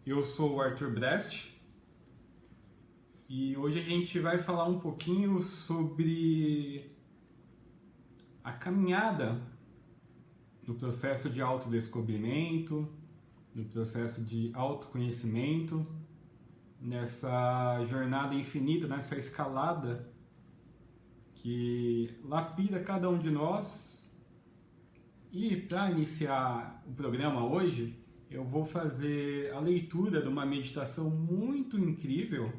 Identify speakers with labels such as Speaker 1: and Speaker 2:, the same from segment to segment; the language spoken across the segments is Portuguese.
Speaker 1: Eu sou o Arthur Brest e hoje a gente vai falar um pouquinho sobre a caminhada no processo de autodescobrimento, no processo de autoconhecimento, nessa jornada infinita, nessa escalada que lapida cada um de nós. E para iniciar o programa hoje, eu vou fazer a leitura de uma meditação muito incrível,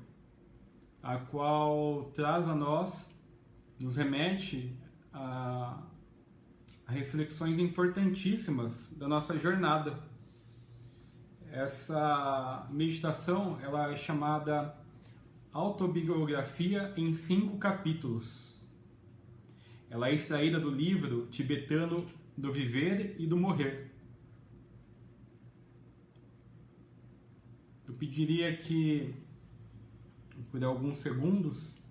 Speaker 1: a qual traz a nós, nos remete a reflexões importantíssimas da nossa jornada. Essa meditação ela é chamada Autobiografia em 5 capítulos. Ela é extraída do livro tibetano do Viver e do Morrer. Eu pediria que, por alguns segundos,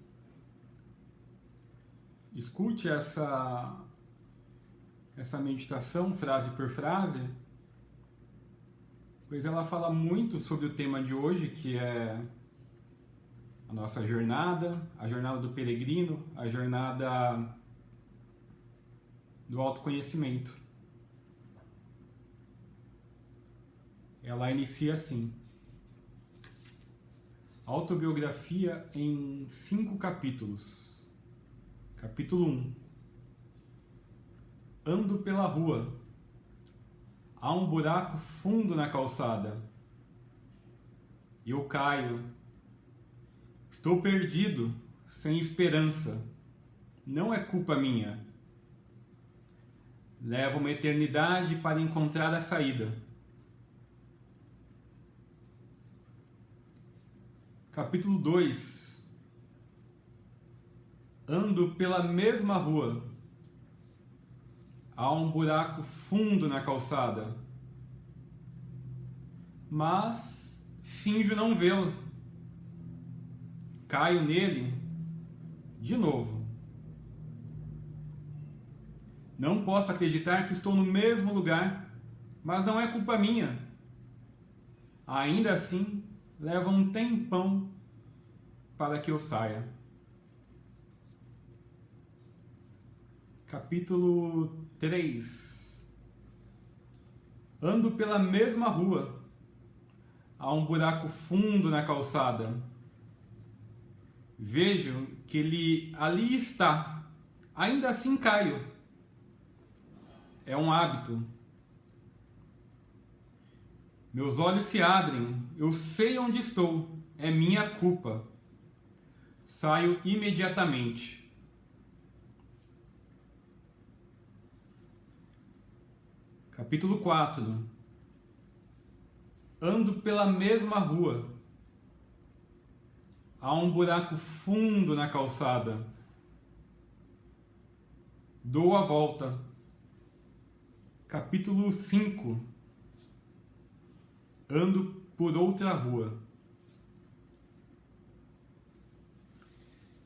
Speaker 1: escute essa meditação, frase por frase, pois ela fala muito sobre o tema de hoje, que é a nossa jornada, a jornada do peregrino, a jornada do autoconhecimento. Ela inicia assim: Autobiografia em 5 capítulos. Capítulo 1. Ando pela rua. Há um buraco fundo na calçada. Eu caio. Estou perdido, sem esperança. Não é culpa minha. Levo uma eternidade para encontrar a saída. Capítulo 2. Ando pela mesma rua. Há um buraco fundo na calçada. Mas finjo não vê-lo. Caio nele de novo. Não posso acreditar que estou no mesmo lugar, mas não é culpa minha. Ainda assim, leva um tempão para que eu saia. Capítulo 3. Ando pela mesma rua. Há um buraco fundo na calçada. Vejo que ele ali está. Ainda assim caio. É um hábito. Meus olhos se abrem. Eu sei onde estou. É minha culpa. Saio imediatamente. Capítulo 4. Ando pela mesma rua. Há um buraco fundo na calçada. Dou a volta. Capítulo 5. Ando por outra rua.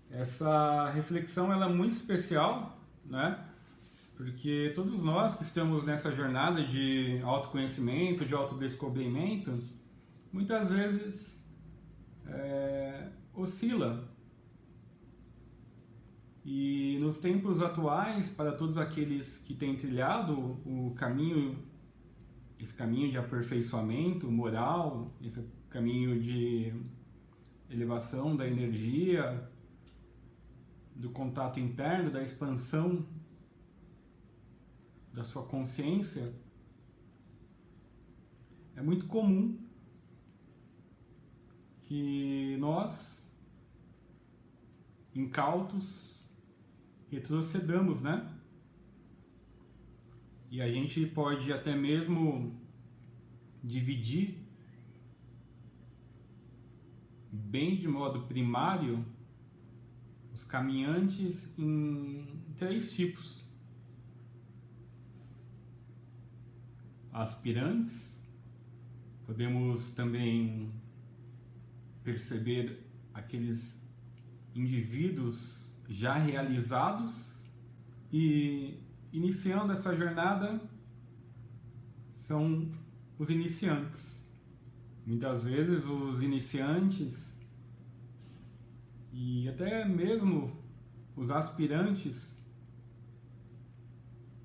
Speaker 1: Essa reflexão ela é muito especial, né? Porque todos nós que estamos nessa jornada de autoconhecimento, de autodescobrimento, muitas vezes oscila. E nos tempos atuais, para todos aqueles que têm trilhado o caminho, esse caminho de aperfeiçoamento moral, esse caminho de elevação da energia, do contato interno, da expansão da sua consciência, é muito comum que nós, incautos, retrocedamos, né? E a gente pode até mesmo dividir bem de modo primário os caminhantes em 3 tipos: aspirantes. Podemos também perceber aqueles indivíduos já realizados, e iniciando essa jornada são os iniciantes. Muitas vezes os iniciantes e até mesmo os aspirantes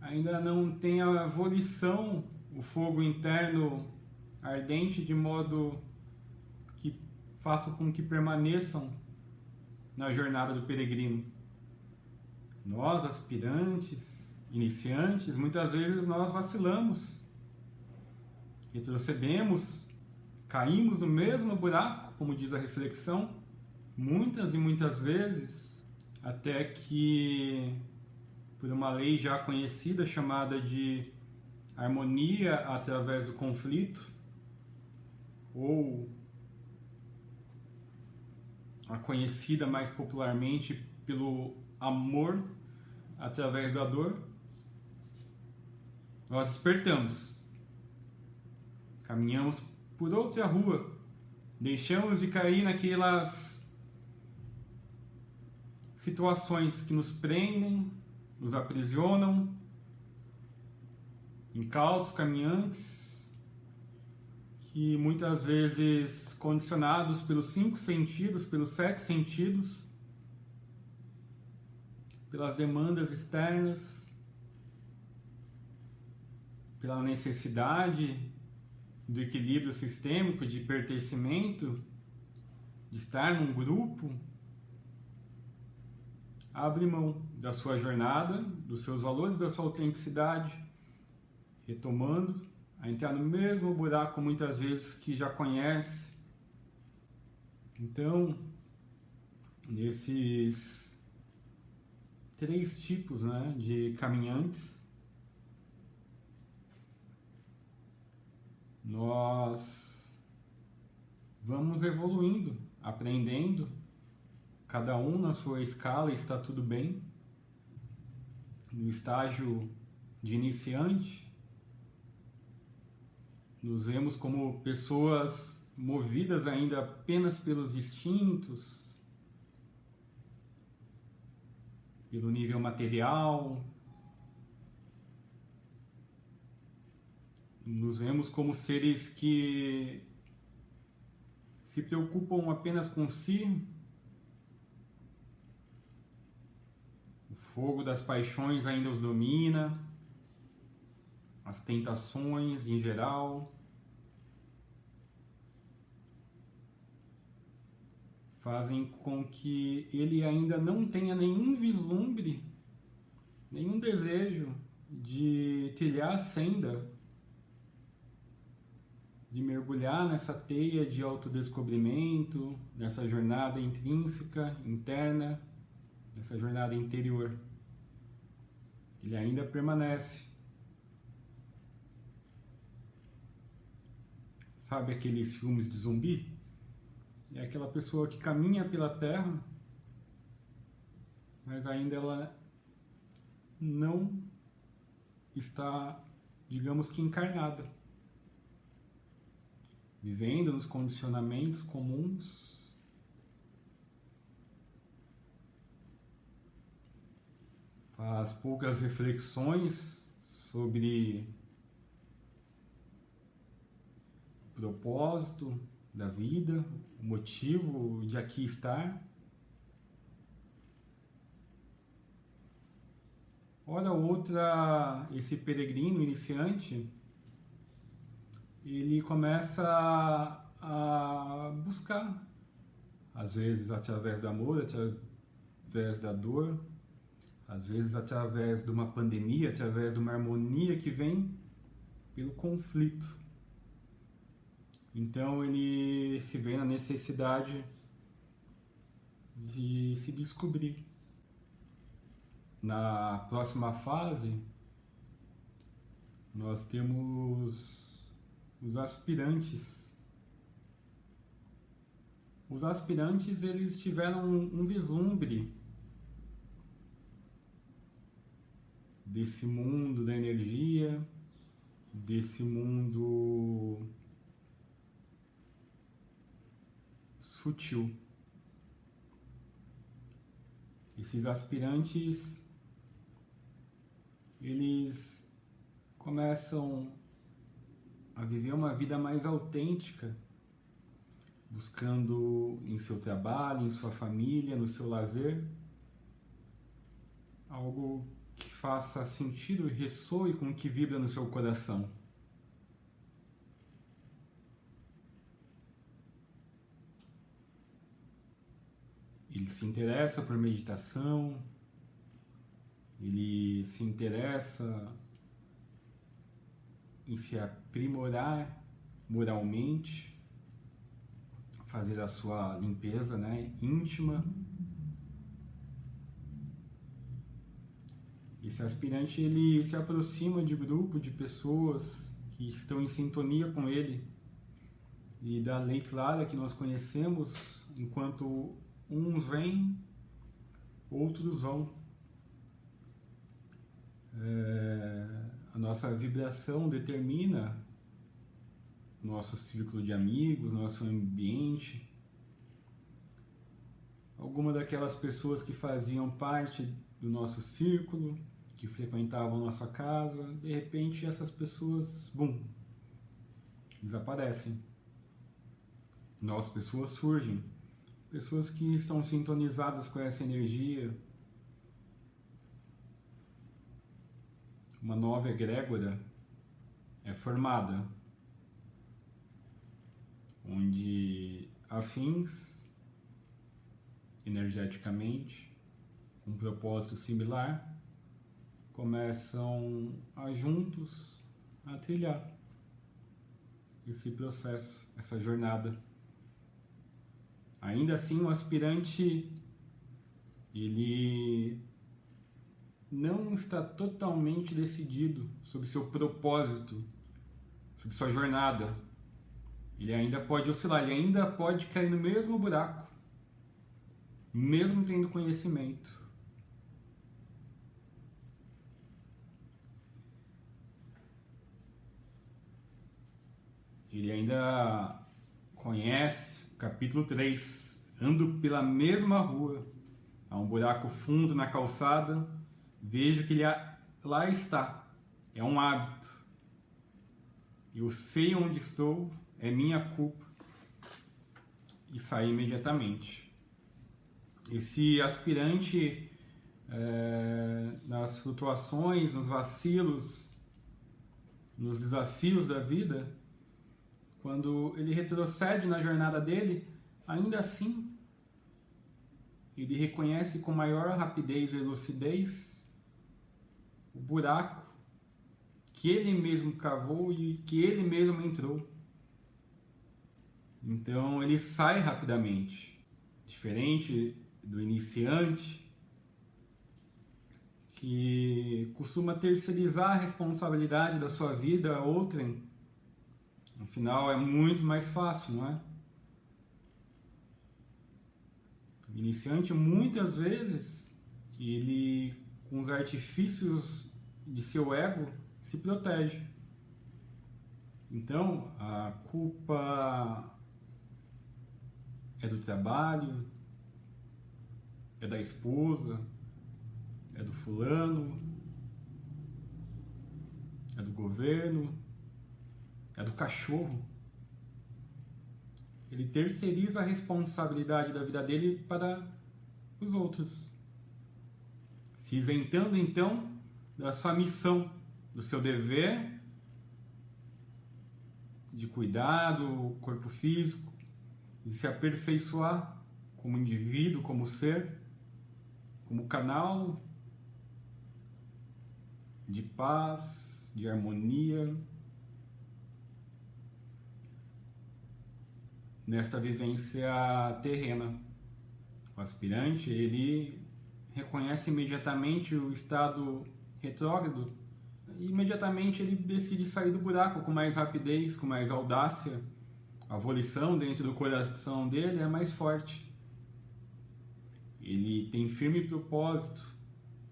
Speaker 1: ainda não têm a volição, o fogo interno ardente, de modo que faça com que permaneçam na jornada do peregrino. Nós, aspirantes, iniciantes, muitas vezes nós vacilamos, retrocedemos, caímos no mesmo buraco, como diz a reflexão, muitas e muitas vezes, até que, por uma lei já conhecida chamada de harmonia através do conflito, ou a conhecida mais popularmente pelo amor através da dor, nós despertamos, caminhamos por outra rua, deixamos de cair naquelas situações que nos prendem, nos aprisionam, incautos caminhantes, que muitas vezes condicionados pelos 5 sentidos, pelos 7 sentidos, pelas demandas externas, pela necessidade do equilíbrio sistêmico, de pertencimento, de estar num grupo, abre mão da sua jornada, dos seus valores, da sua autenticidade, retomando a entrar no mesmo buraco muitas vezes que já conhece. Então, nesses 3 tipos, né, de caminhantes, nós vamos evoluindo, aprendendo, cada um na sua escala, está tudo bem. No estágio de iniciante, nos vemos como pessoas movidas ainda apenas pelos instintos, pelo nível material. Nos vemos como seres que se preocupam apenas com si. O fogo das paixões ainda os domina, as tentações em geral. Fazem com que ele ainda não tenha nenhum vislumbre, nenhum desejo de trilhar a senda, de mergulhar nessa teia de autodescobrimento, nessa jornada intrínseca, interna, nessa jornada interior. Ele ainda permanece. Sabe aqueles filmes de zumbi? É aquela pessoa que caminha pela terra, mas ainda ela não está, digamos que, encarnada, vivendo nos condicionamentos comuns, faz poucas reflexões sobre o propósito da vida, o motivo de aqui estar. Hora ou outra, esse peregrino iniciante, ele começa a buscar, às vezes através do amor, através da dor, às vezes através de uma pandemia, através de uma harmonia que vem pelo conflito. Então ele se vê na necessidade de se descobrir. Na próxima fase, nós temos os aspirantes. Os aspirantes, eles tiveram um vislumbre desse mundo da energia, desse mundo sutil. Esses aspirantes, eles começam a viver uma vida mais autêntica, buscando em seu trabalho, em sua família, no seu lazer, algo que faça sentido e ressoe com o que vibra no seu coração. Ele se interessa por meditação, ele se interessa em se aprimorar moralmente, fazer a sua limpeza, íntima. Esse aspirante, ele se aproxima de grupo de pessoas que estão em sintonia com ele e da lei clara que nós conhecemos, enquanto uns vêm, outros vão. A nossa vibração determina o nosso círculo de amigos, nosso ambiente. Alguma daquelas pessoas que faziam parte do nosso círculo, que frequentavam nossa casa, de repente essas pessoas, desaparecem. Novas pessoas surgem, pessoas que estão sintonizadas com essa energia. Uma nova egrégora é formada, onde afins, energeticamente, com um propósito similar, começam a juntos a trilhar esse processo, essa jornada. Ainda assim, o aspirante, ele não está totalmente decidido sobre seu propósito, sobre sua jornada. Ele ainda pode oscilar, ele ainda pode cair no mesmo buraco, mesmo tendo conhecimento. Ele ainda conhece, capítulo 3, ando pela mesma rua, há um buraco fundo na calçada, vejo que ele lá está, é um hábito. Eu sei onde estou, é minha culpa, e saí imediatamente. Esse aspirante, nas flutuações, nos vacilos, nos desafios da vida, quando ele retrocede na jornada dele, ainda assim, ele reconhece com maior rapidez e lucidez o buraco que ele mesmo cavou e que ele mesmo entrou. Então ele sai rapidamente, diferente do iniciante, que costuma terceirizar a responsabilidade da sua vida a outrem. Afinal, é muito mais fácil, não é? O iniciante, muitas vezes, ele, com os artifícios de seu ego, se protege. Então, a culpa é do trabalho, é da esposa, é do fulano, é do governo, é do cachorro. Ele terceiriza a responsabilidade da vida dele para os outros, se isentando então da sua missão, do seu dever de cuidar do corpo físico, de se aperfeiçoar como indivíduo, como ser, como canal de paz, de harmonia, nesta vivência terrena. O aspirante, ele reconhece imediatamente o estado retrógrado e imediatamente ele decide sair do buraco com mais rapidez, com mais audácia. A volição dentro do coração dele é mais forte. Ele tem firme propósito,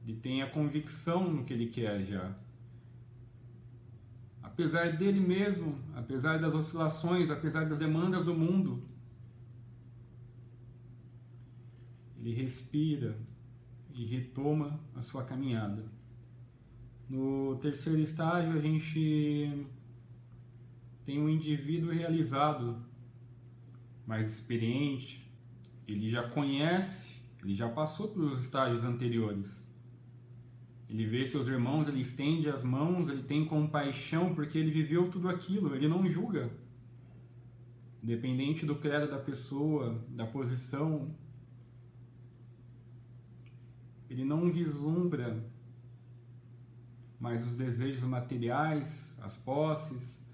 Speaker 1: ele tem a convicção no que ele quer já. Apesar dele mesmo, apesar das oscilações, apesar das demandas do mundo, ele respira e retoma a sua caminhada. No terceiro estágio, a gente tem um indivíduo realizado, mais experiente, ele já conhece, ele já passou pelos estágios anteriores. Ele vê seus irmãos, ele estende as mãos, ele tem compaixão porque ele viveu tudo aquilo, ele não julga. Independente do credo da pessoa, da posição, ele não vislumbra mais os desejos materiais, as posses,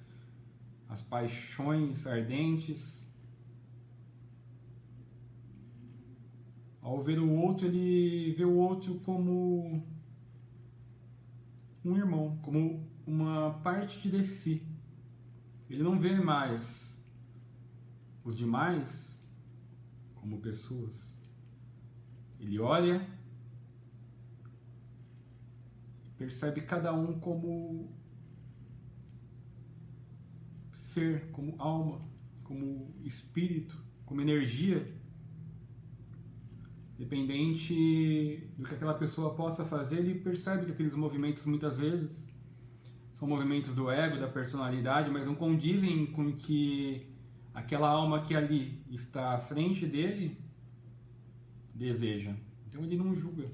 Speaker 1: as paixões ardentes. Ao ver o outro, ele vê o outro como um irmão, como uma parte de si. Ele não vê mais os demais como pessoas. Ele olha e percebe cada um como ser, como alma, como espírito, como energia, dependente do que aquela pessoa possa fazer. Ele percebe que aqueles movimentos muitas vezes são movimentos do ego, da personalidade, mas não condizem com que aquela alma que ali está à frente dele deseja. Então ele não julga.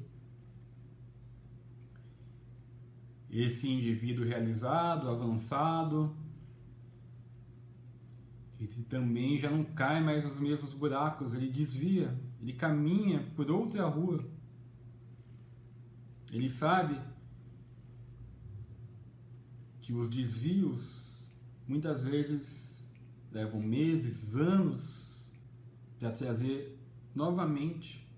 Speaker 1: Esse indivíduo realizado, avançado, ele também já não cai mais nos mesmos buracos, ele desvia, ele caminha por outra rua. Ele sabe que os desvios muitas vezes levam meses, anos para trazer novamente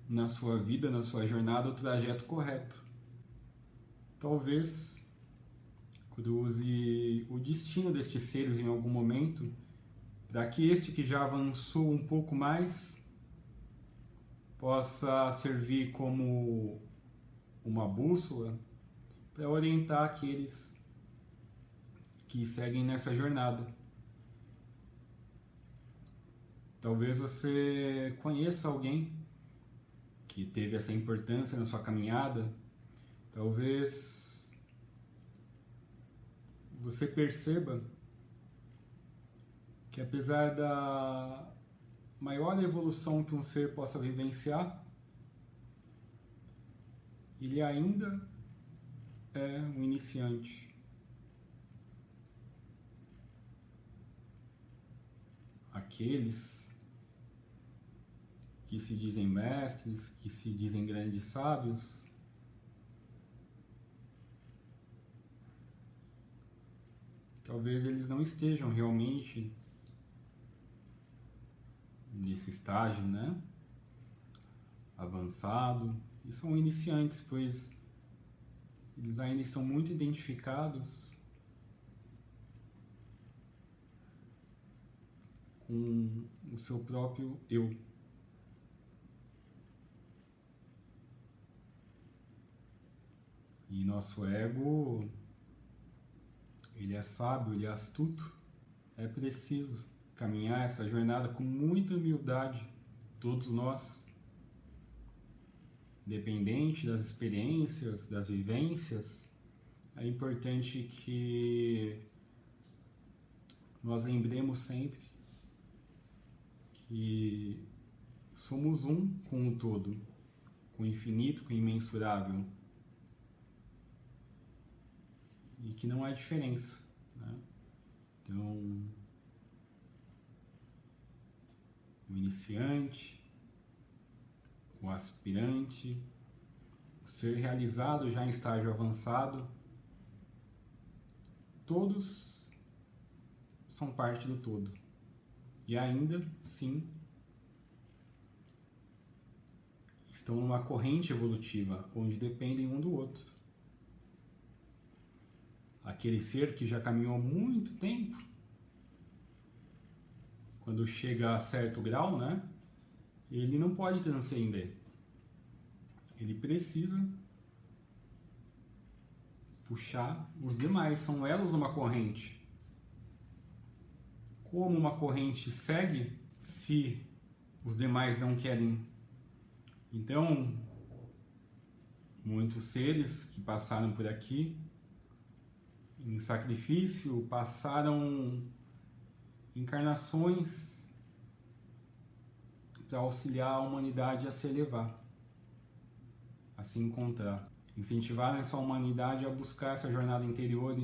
Speaker 1: na sua vida, na sua jornada, o trajeto correto. Talvez cruze o destino destes seres em algum momento, para que este que já avançou um pouco mais possa servir como uma bússola para orientar aqueles que seguem nessa jornada. Talvez você conheça alguém que teve essa importância na sua caminhada. Talvez você perceba que, apesar da maior evolução que um ser possa vivenciar, ele ainda é um iniciante. Aqueles que se dizem mestres, que se dizem grandes sábios, talvez eles não estejam realmente nesse estágio, né, avançado, e são iniciantes, pois eles ainda estão muito identificados com o seu próprio eu. E nosso ego, ele é sábio, ele é astuto. É preciso caminhar essa jornada com muita humildade, todos nós, independente das experiências, das vivências. É importante que nós lembremos sempre que somos um com o todo, com o infinito, com o imensurável, e que não há diferença, né? Então, o iniciante, o aspirante, o ser realizado já em estágio avançado, todos são parte do todo. E ainda, sim, estão numa corrente evolutiva, onde dependem um do outro. Aquele ser que já caminhou há muito tempo, quando chega a certo grau, né, ele não pode transcender. Ele precisa puxar os demais, são elos numa corrente. Como uma corrente segue se os demais não querem? Então, muitos seres que passaram por aqui em sacrifício, passaram encarnações para auxiliar a humanidade a se elevar, a se encontrar. Incentivar essa humanidade a buscar essa jornada interior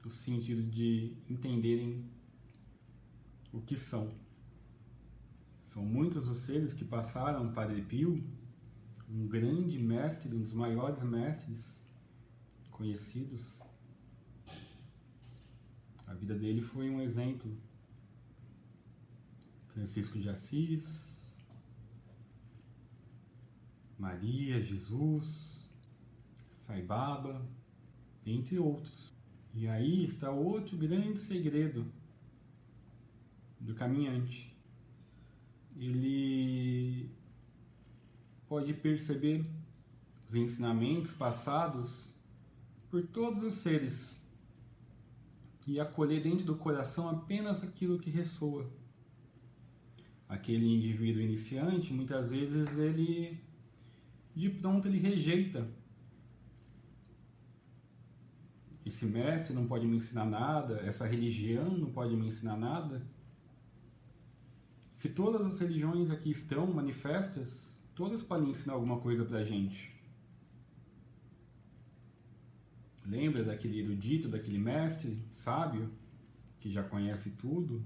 Speaker 1: no sentido de entenderem o que são. São muitos os seres que passaram para Padre Pio, um grande mestre, um dos maiores mestres conhecidos. A vida dele foi um exemplo. Francisco de Assis, Maria, Jesus, Sai Baba, entre outros. E aí está outro grande segredo do caminhante. Ele pode perceber os ensinamentos passados por todos os seres e acolher dentro do coração apenas aquilo que ressoa. Aquele indivíduo iniciante, muitas vezes ele de pronto ele rejeita. Esse mestre não pode me ensinar nada, essa religião não pode me ensinar nada. Se todas as religiões aqui estão manifestas, todas podem ensinar alguma coisa pra gente. Lembra daquele erudito, daquele mestre sábio, que já conhece tudo?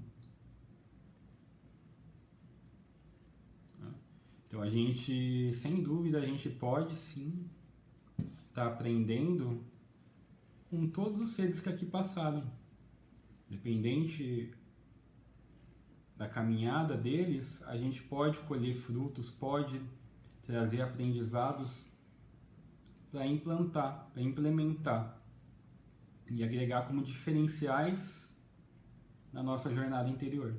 Speaker 1: Então a gente, sem dúvida, a gente pode sim estar aprendendo com todos os seres que aqui passaram. Independente da caminhada deles, a gente pode colher frutos, pode trazer aprendizados para implantar, para implementar e agregar como diferenciais na nossa jornada interior.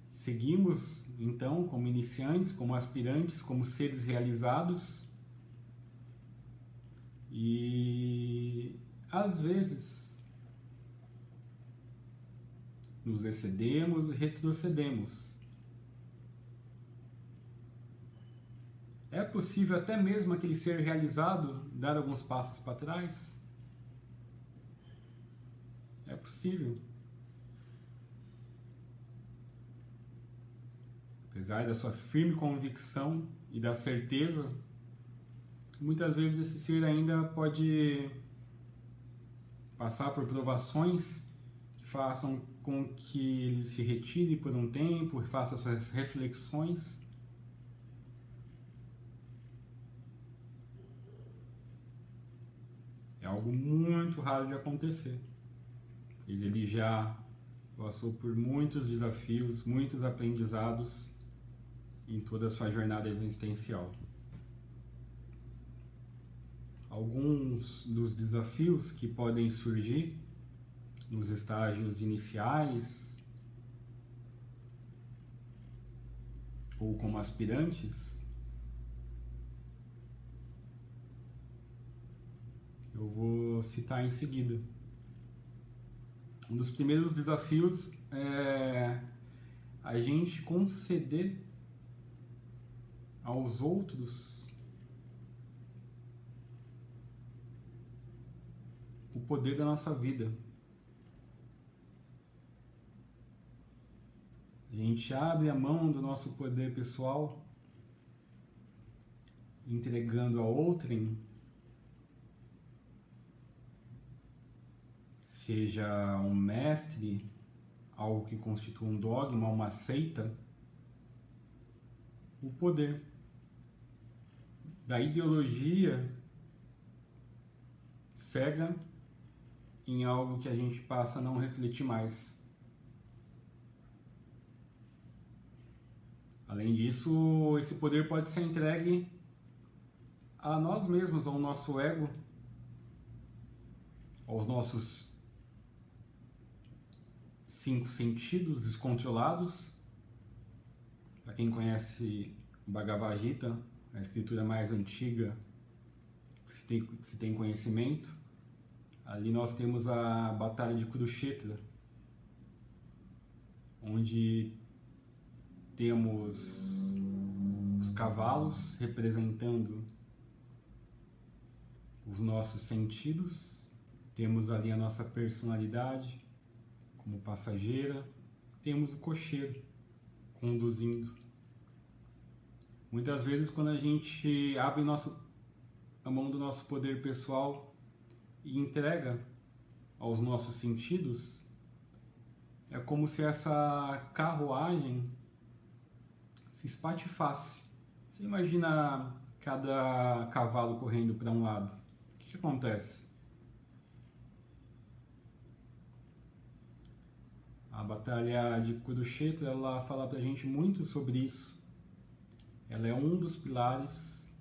Speaker 1: Seguimos, então, como iniciantes, como aspirantes, como seres realizados e, às vezes, nos excedemos e retrocedemos. É possível até mesmo aquele ser realizado dar alguns passos para trás? É possível. Apesar da sua firme convicção e da certeza, muitas vezes esse ser ainda pode passar por provações que façam com que ele se retire por um tempo, faça suas reflexões. É algo muito raro de acontecer, pois ele já passou por muitos desafios, muitos aprendizados em toda a sua jornada existencial. Alguns dos desafios que podem surgir nos estágios iniciais ou como aspirantes, eu vou citar em seguida. Um dos primeiros desafios é a gente conceder aos outros o poder da nossa vida. A gente abre a mão do nosso poder pessoal, entregando a outrem, seja um mestre, algo que constitua um dogma, uma seita, o poder da ideologia cega em algo que a gente passa a não refletir mais. Além disso, esse poder pode ser entregue a nós mesmos, ao nosso ego, aos nossos 5 sentidos descontrolados. Para quem conhece o Bhagavad Gita, a escritura mais antiga que se tem conhecimento, ali nós temos a Batalha de Kurukshetra, onde temos os cavalos representando os nossos sentidos, temos ali a nossa personalidade, como passageira, temos o cocheiro conduzindo. Muitas vezes, quando a gente abre a mão do nosso poder pessoal e entrega aos nossos sentidos, é como se essa carruagem se espatifasse. Você imagina cada cavalo correndo para um lado. O que acontece? A Batalha de Kurukshetra, ela fala pra gente muito sobre isso. Ela é um dos pilares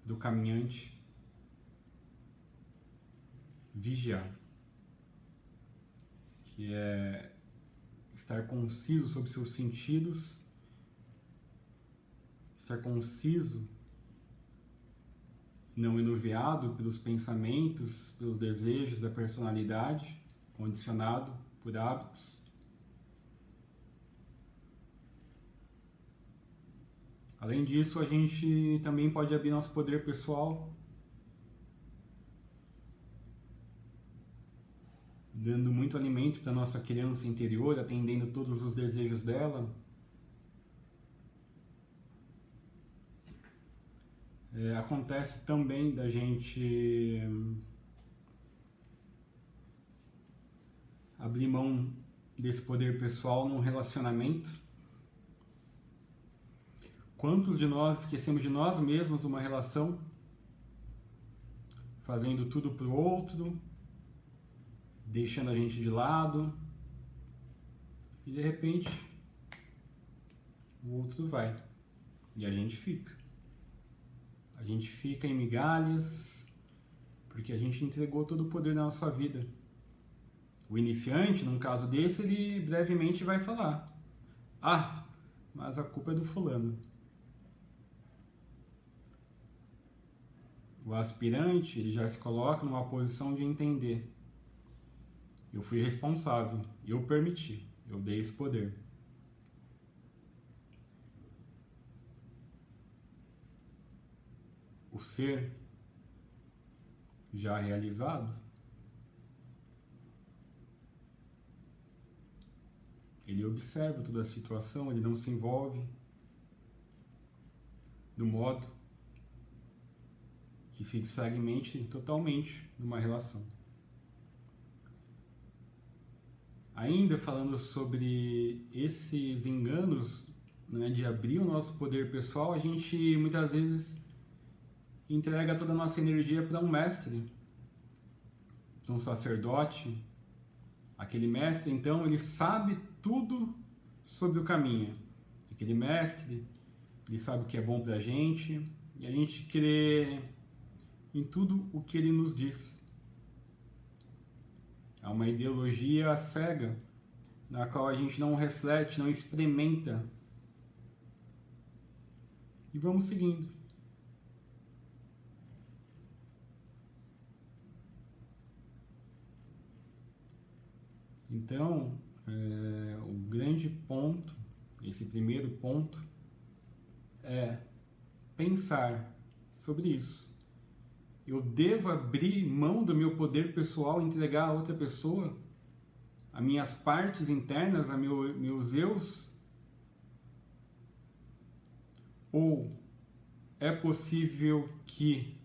Speaker 1: do caminhante. Vigiar, que é estar conciso sobre seus sentidos, estar conciso, não enuviado pelos pensamentos, pelos desejos da personalidade, condicionado por hábitos. Além disso, a gente também pode abrir nosso poder pessoal, dando muito alimento para nossa criança interior, atendendo todos os desejos dela. Acontece também da gente abrir mão desse poder pessoal num relacionamento. Quantos de nós esquecemos de nós mesmos numa relação, fazendo tudo pro outro, deixando a gente de lado, e de repente o outro vai e a gente fica. A gente fica em migalhas porque a gente entregou todo o poder da nossa vida. O iniciante, num caso desse, ele brevemente vai falar: ah, mas a culpa é do fulano. O aspirante, ele já se coloca numa posição de entender: eu fui responsável, eu permiti, eu dei esse poder. O ser já realizado, ele observa toda a situação, ele não se envolve do modo que se desfragmente totalmente numa relação. Ainda falando sobre esses enganos, né, de abrir o nosso poder pessoal, a gente muitas vezes entrega toda a nossa energia para um mestre, para um sacerdote. Aquele mestre, então, ele sabe tudo sobre o caminho. Aquele mestre, ele sabe o que é bom para a gente, e a gente crê em tudo o que ele nos diz. É uma ideologia cega, na qual a gente não reflete, não experimenta. E vamos seguindo. Então, o grande ponto, esse primeiro ponto, é pensar sobre isso. Eu devo abrir mão do meu poder pessoal e entregar a outra pessoa as minhas partes internas, meus eus? Ou é possível que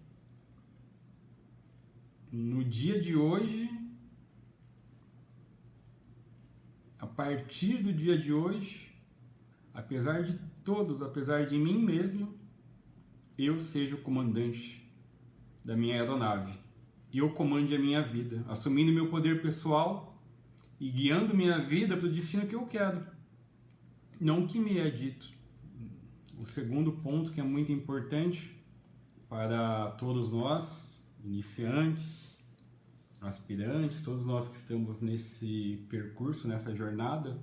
Speaker 1: no dia de hoje, a partir do dia de hoje, apesar de todos, apesar de mim mesmo, eu seja o comandante da minha aeronave e eu comande a minha vida, assumindo meu poder pessoal e guiando minha vida para o destino que eu quero, não o que me é dito. O segundo ponto, que é muito importante para todos nós, iniciantes, aspirantes, todos nós que estamos nesse percurso, nessa jornada,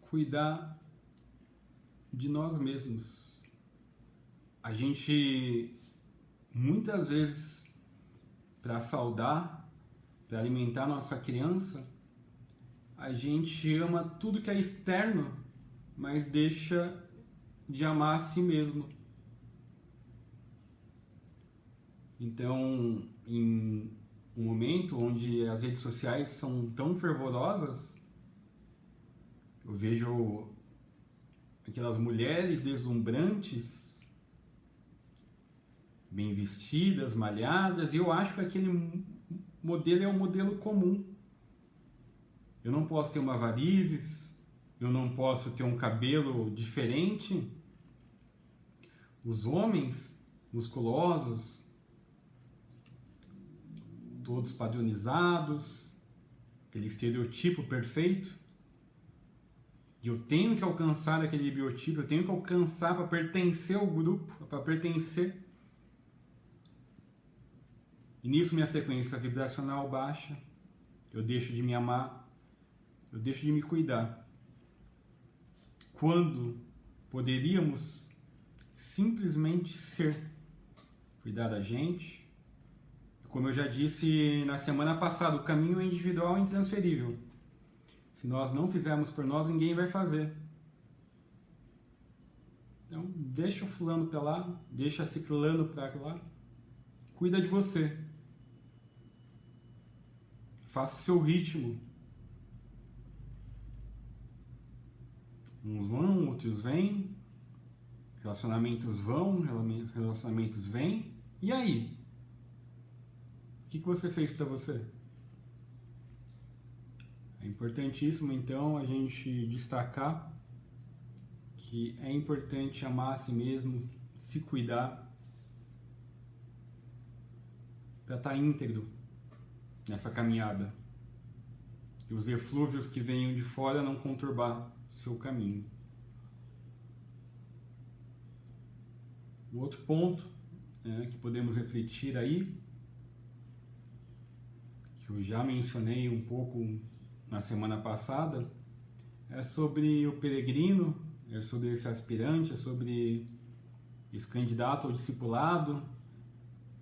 Speaker 1: cuidar de nós mesmos. A gente, muitas vezes, para saudar, para alimentar nossa criança, a gente ama tudo que é externo, mas deixa de amar a si mesmo. Então, em um momento onde as redes sociais são tão fervorosas, eu vejo aquelas mulheres deslumbrantes, bem vestidas, malhadas, e eu acho que aquele modelo é um modelo comum. Eu não posso ter uma varizes, eu não posso ter um cabelo diferente. Os homens musculosos, todos padronizados, aquele estereotipo perfeito. E eu tenho que alcançar aquele biotipo, eu tenho que alcançar para pertencer ao grupo, para pertencer. E nisso minha frequência vibracional baixa, eu deixo de me amar, eu deixo de me cuidar. Quando poderíamos simplesmente ser, cuidar da gente. Como eu já disse na semana passada, o caminho individual é intransferível. Se nós não fizermos por nós, ninguém vai fazer. Então, deixa o fulano para lá, deixa a ciclano para lá. Cuida de você. Faça o seu ritmo. Uns vão, outros vêm. Relacionamentos vão, relacionamentos vêm. E aí? O que você fez para você? É importantíssimo, então, a gente destacar que é importante amar a si mesmo, se cuidar, para estar íntegro nessa caminhada. E os eflúvios que venham de fora não conturbar o seu caminho. O outro ponto que podemos refletir aí, que eu já mencionei um pouco na semana passada, é sobre o peregrino, é sobre esse aspirante, é sobre esse candidato ao discipulado,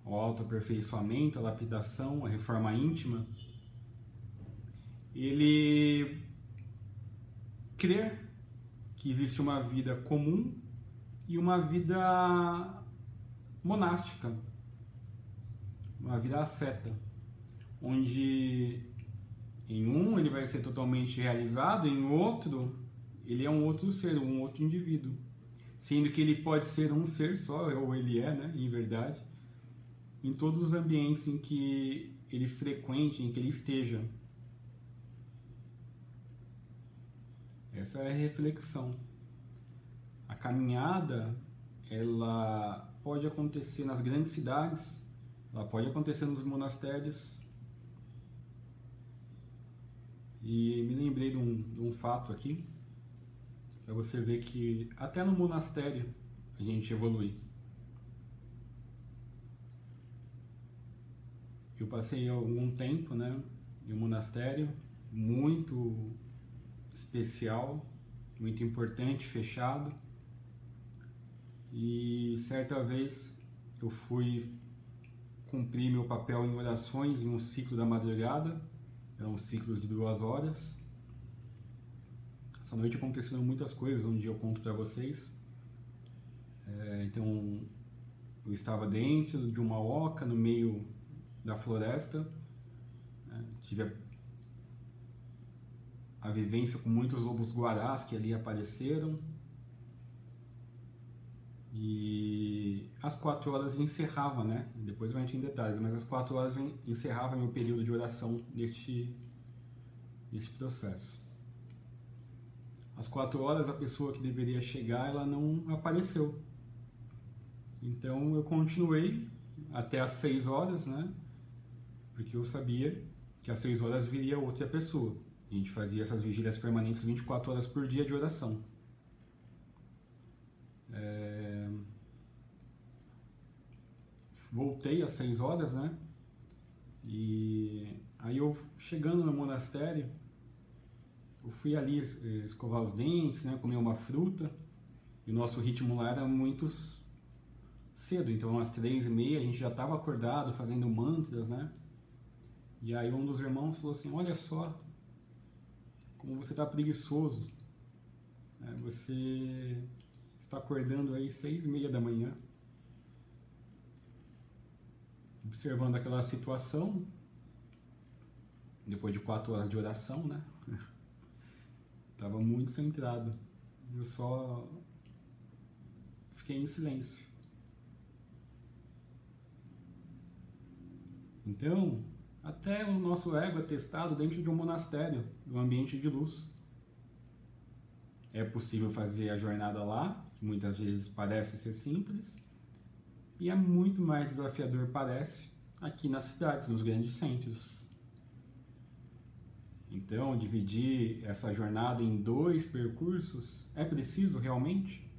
Speaker 1: ao autoaperfeiçoamento, à lapidação, à reforma íntima. Ele crer que existe uma vida comum e uma vida monástica, uma vida asceta, onde em um ele vai ser totalmente realizado, em outro ele é um outro ser, um outro indivíduo, sendo que ele pode ser um ser só, ou ele é, né, em verdade, em todos os ambientes em que ele frequente, em que ele esteja. Essa é a reflexão. A caminhada, ela pode acontecer nas grandes cidades, ela pode acontecer nos monastérios. E me lembrei de um fato aqui, para você ver que até no monastério a gente evolui. Eu passei algum tempo, né, em um monastério muito especial, muito importante, fechado. E certa vez eu fui cumprir meu papel em orações em um ciclo da madrugada, eram ciclos de 2 horas. Essa noite aconteceram muitas coisas, um dia eu conto para vocês. Então eu estava dentro de uma oca no meio da floresta, tive a vivência com muitos lobos-guarás que ali apareceram, e às 4 horas encerrava, né? Depois eu entro em detalhes, mas às 4 horas encerrava meu período de oração neste processo. Às 4 horas a pessoa que deveria chegar, ela não apareceu. Então eu continuei até às 6 horas, né? Porque eu sabia que às 6 horas viria outra pessoa. A gente fazia essas vigílias permanentes 24 horas por dia de oração. Voltei às 6 horas, né? E aí eu, chegando no monastério, eu fui ali escovar os dentes, né? Comer uma fruta. E o nosso ritmo lá era muito cedo, então às 3h30 a gente já estava acordado, fazendo mantras, né? E aí um dos irmãos falou assim: olha só como você está preguiçoso, você está acordando aí 6h30 da manhã. observando aquela situação, depois de 4 horas de oração, né? Estava muito centrado. Eu só fiquei em silêncio. Então, até o nosso ego é testado dentro de um monastério, de um ambiente de luz. É possível fazer a jornada lá, que muitas vezes parece ser simples, e é muito mais desafiador, parece, aqui nas cidades, nos grandes centros. Então, dividir essa jornada em 2 percursos é preciso realmente?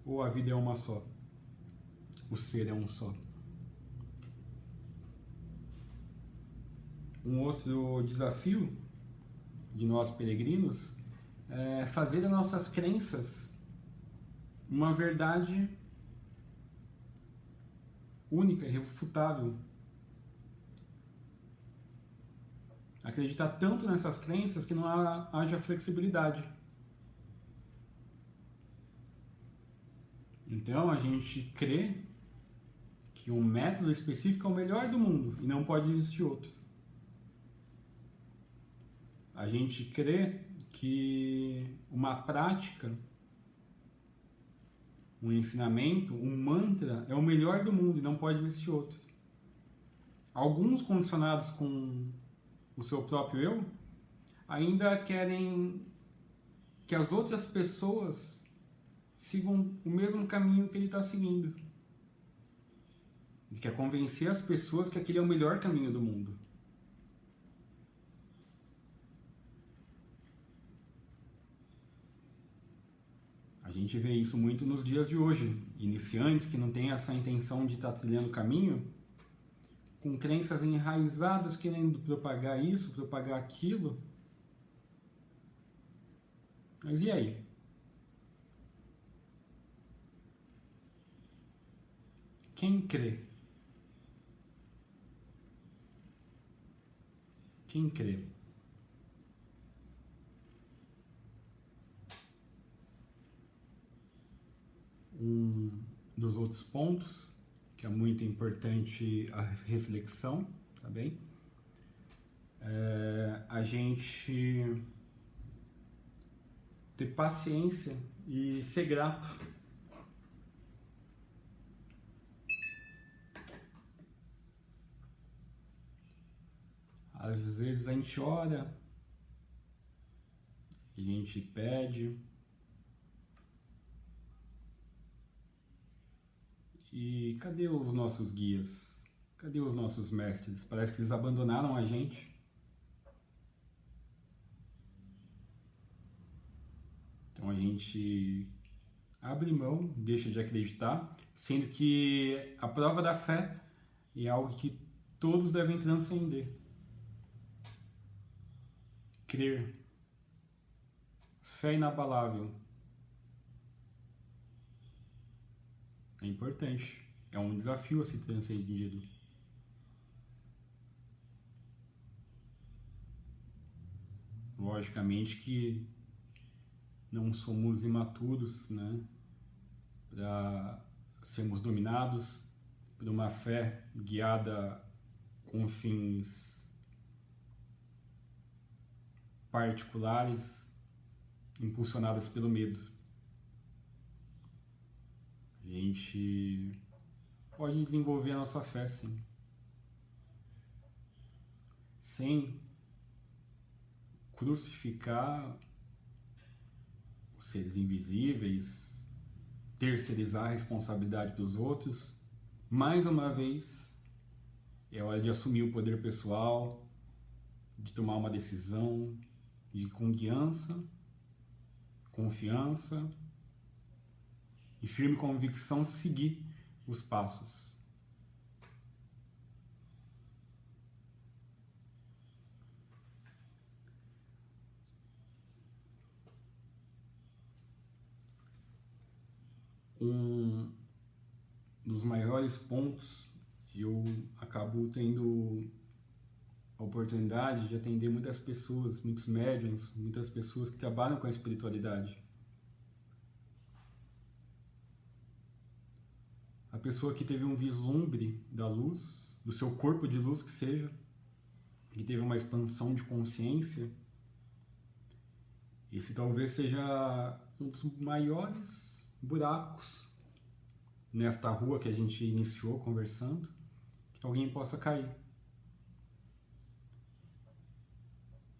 Speaker 1: Ou a vida é uma só? O ser é um só? Um outro desafio de nós peregrinos é fazer das nossas crenças uma verdade única, irrefutável. Acreditar tanto nessas crenças que não haja flexibilidade. Então a gente crê que um método específico é o melhor do mundo e não pode existir outro. A gente crê que uma prática, um ensinamento, um mantra é o melhor do mundo e não pode existir outro. Alguns condicionados com o seu próprio eu ainda querem que as outras pessoas sigam o mesmo caminho que ele está seguindo. Ele quer convencer as pessoas que aquele é o melhor caminho do mundo. A gente vê isso muito nos dias de hoje. Iniciantes que não têm essa intenção de estar trilhando o caminho, com crenças enraizadas, querendo propagar isso, propagar aquilo. Mas e aí? Quem crê? Quem crê? Um dos outros pontos, que é muito importante a reflexão, tá bem? A gente ter paciência e ser grato. Às vezes a gente ora, a gente pede, e cadê os nossos guias? Cadê os nossos mestres? Parece que eles abandonaram a gente. Então a gente abre mão, deixa de acreditar, sendo que a prova da fé é algo que todos devem transcender. Crer. Fé inabalável. É importante. É um desafio a ser transcendido. Logicamente que não somos imaturos, né, para sermos dominados por uma fé guiada com fins particulares, impulsionadas pelo medo. A gente pode desenvolver a nossa fé, sim, sem crucificar os seres invisíveis, terceirizar a responsabilidade dos outros. Mais uma vez, é hora de assumir o poder pessoal, de tomar uma decisão de confiança e firme convicção, seguir os passos. Um dos maiores pontos, eu acabo tendo a oportunidade de atender muitas pessoas, muitos médiuns, muitas pessoas que trabalham com a espiritualidade. A pessoa que teve um vislumbre da luz, do seu corpo de luz que seja, que teve uma expansão de consciência. Esse talvez seja um dos maiores buracos nesta rua que a gente iniciou conversando, que alguém possa cair.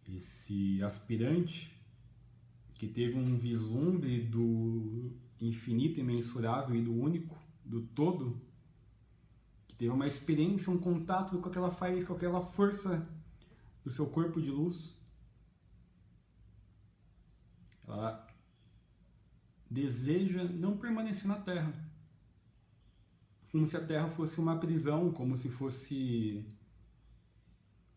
Speaker 1: Esse aspirante que teve um vislumbre do infinito, imensurável e do único, do todo, que teve uma experiência, um contato com aquela faísca, com aquela força do seu corpo de luz, ela deseja não permanecer na Terra, como se a Terra fosse uma prisão, como se fosse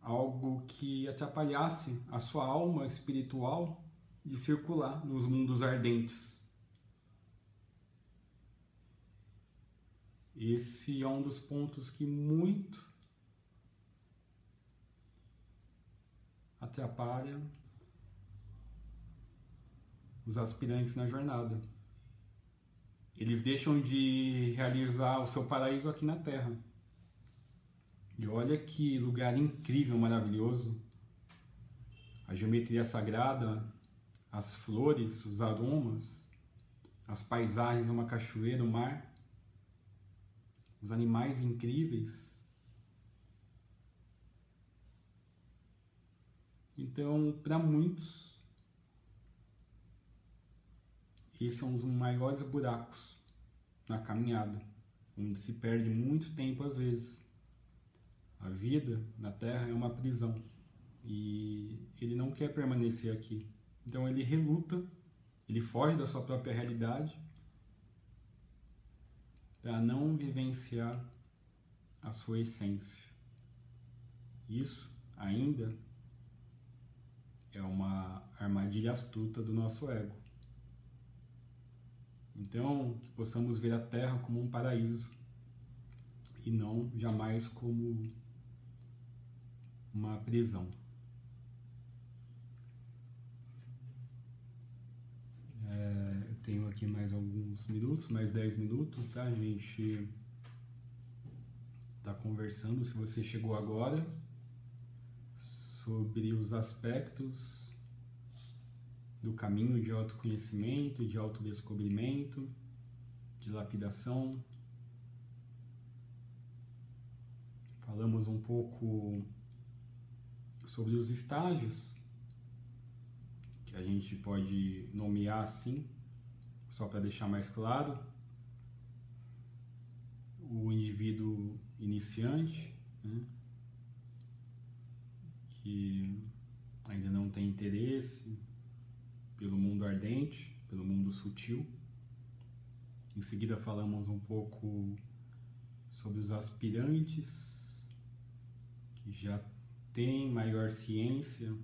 Speaker 1: algo que atrapalhasse a sua alma espiritual de circular nos mundos ardentes. Esse é um dos pontos que muito atrapalha os aspirantes na jornada. Eles deixam de realizar o seu paraíso aqui na Terra. E olha que lugar incrível, maravilhoso. A geometria sagrada, as flores, os aromas, as paisagens, uma cachoeira, o mar, os animais incríveis. Então, para muitos, esse é um dos maiores buracos na caminhada, onde se perde muito tempo às vezes. A vida na Terra é uma prisão e ele não quer permanecer aqui. Então ele reluta, ele foge da sua própria realidade para não vivenciar a sua essência. Isso ainda é uma armadilha astuta do nosso ego. Então, que possamos ver a Terra como um paraíso e não jamais como uma prisão. Eu tenho aqui mais alguns minutos, mais 10 minutos, tá? A gente está conversando, se você chegou agora, sobre os aspectos do caminho de autoconhecimento, de autodescobrimento, de lapidação. Falamos um pouco sobre os estágios, que a gente pode nomear assim, só para deixar mais claro. O indivíduo iniciante, né, que ainda não tem interesse pelo mundo ardente, pelo mundo sutil. Em seguida falamos um pouco sobre os aspirantes que já têm maior ciência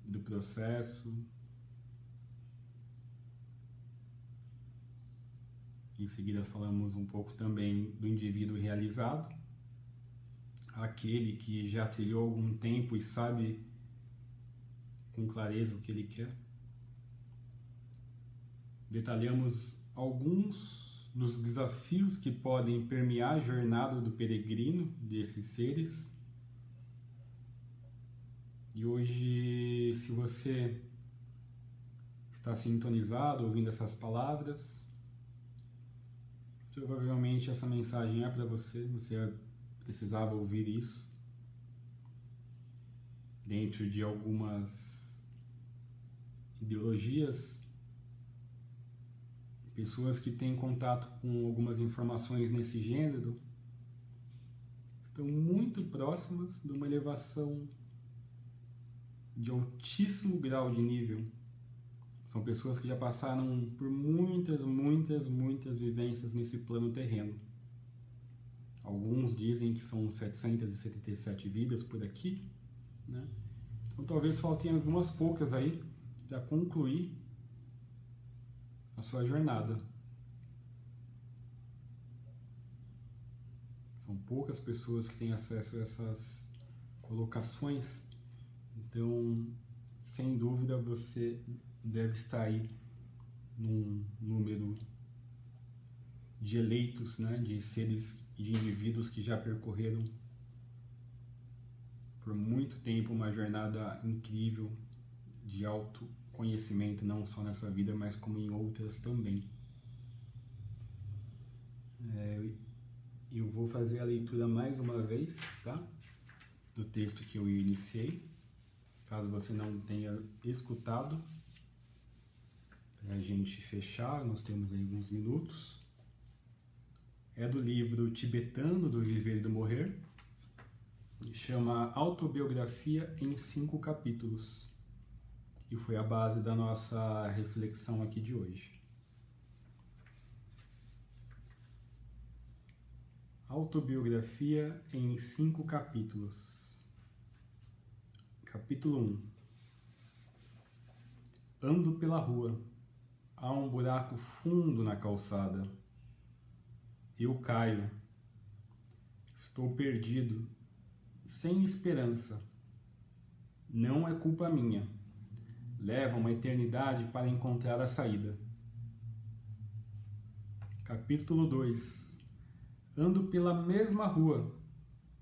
Speaker 1: do processo. Em seguida falamos um pouco também do indivíduo realizado, aquele que já trilhou algum tempo e sabe com clareza o que ele quer. Detalhamos alguns dos desafios que podem permear a jornada do peregrino, desses seres. E hoje, se você está sintonizado ouvindo essas palavras, provavelmente essa mensagem é para você, você precisava ouvir isso. Dentro de algumas ideologias, pessoas que têm contato com algumas informações nesse gênero estão muito próximas de uma elevação de altíssimo grau de nível. São pessoas que já passaram por muitas vivências nesse plano terreno. Alguns dizem que são 777 vidas por aqui, né? Então talvez faltem algumas poucas aí para concluir a sua jornada. São poucas pessoas que têm acesso a essas colocações, então, sem dúvida, você deve estar aí num número de eleitos, né, de seres e de indivíduos que já percorreram por muito tempo uma jornada incrível de autoconhecimento, não só nessa vida, mas como em outras também. Eu vou fazer a leitura mais uma vez, tá? Do texto que eu iniciei, caso você não tenha escutado, para a gente fechar, nós temos aí alguns minutos. É do livro tibetano do Viver e do Morrer, chama Autobiografia em 5 capítulos, e foi a base da nossa reflexão aqui de hoje. Autobiografia em 5 capítulos. Capítulo 1. Ando pela rua. Há um buraco fundo na calçada. Eu caio. Estou perdido, sem esperança. Não é culpa minha. Leva uma eternidade para encontrar a saída. Capítulo 2. Ando pela mesma rua.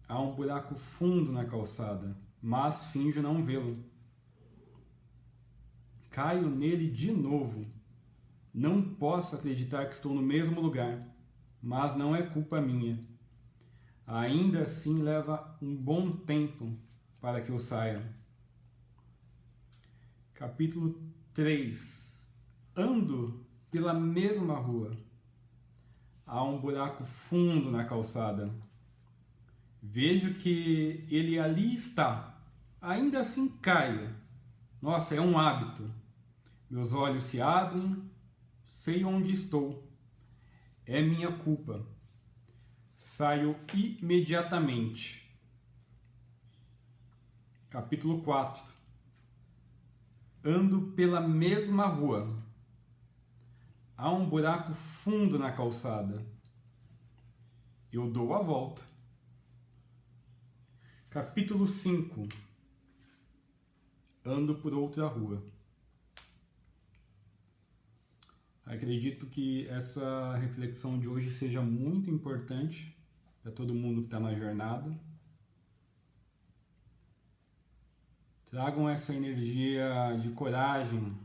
Speaker 1: Há um buraco fundo na calçada, mas finjo não vê-lo. Caio nele de novo. Não posso acreditar que estou no mesmo lugar, mas não é culpa minha. Ainda assim leva um bom tempo para que eu saia. Capítulo 3. Ando pela mesma rua. Há um buraco fundo na calçada. Vejo que ele ali está. Ainda assim caio. Nossa, é um hábito. Meus olhos se abrem. Sei onde estou. É minha culpa. Saio imediatamente. Capítulo 4. Ando pela mesma rua. Há um buraco fundo na calçada. Eu dou a volta. Capítulo 5. Ando por outra rua. Acredito que essa reflexão de hoje seja muito importante para todo mundo que está na jornada. Tragam essa energia de coragem,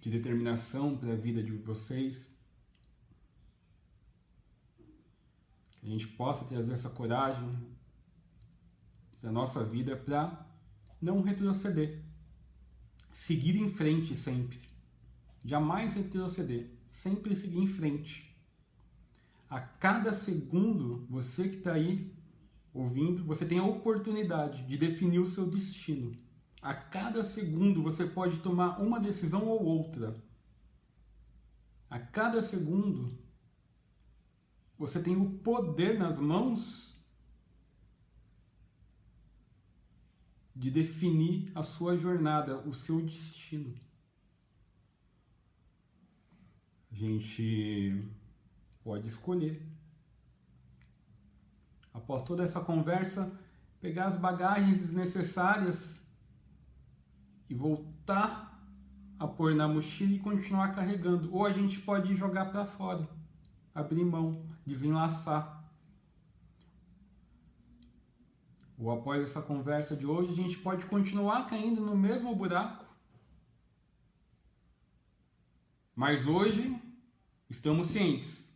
Speaker 1: de determinação para a vida de vocês. Que a gente possa trazer essa coragem para a nossa vida para não retroceder. Seguir em frente sempre. Jamais retroceder. Sempre seguir em frente. A cada segundo, você que está aí ouvindo, você tem a oportunidade de definir o seu destino. A cada segundo você pode tomar uma decisão ou outra. A cada segundo você tem o poder nas mãos de definir a sua jornada, o seu destino. A gente pode escolher. Após toda essa conversa, pegar as bagagens desnecessárias e voltar a pôr na mochila e continuar carregando. Ou a gente pode jogar para fora, abrir mão, desenlaçar. Ou após essa conversa de hoje, a gente pode continuar caindo no mesmo buraco. Mas hoje estamos cientes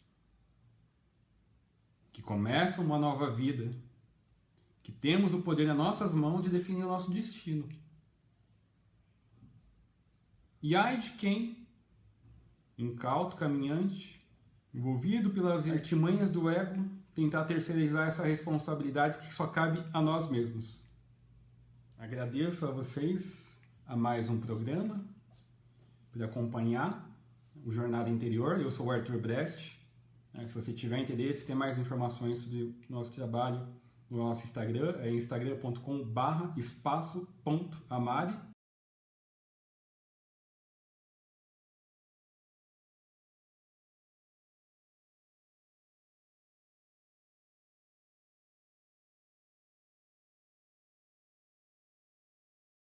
Speaker 1: que começa uma nova vida, que temos o poder nas nossas mãos de definir o nosso destino. E ai de quem, incauto, caminhante, envolvido pelas artimanhas do ego, tentar terceirizar essa responsabilidade que só cabe a nós mesmos. Agradeço a vocês a mais um programa por acompanhar o Jornada Interior. Eu sou o Arthur Brest. Se você tiver interesse, tem mais informações sobre o nosso trabalho no nosso Instagram, é instagram.com/espaço.amari.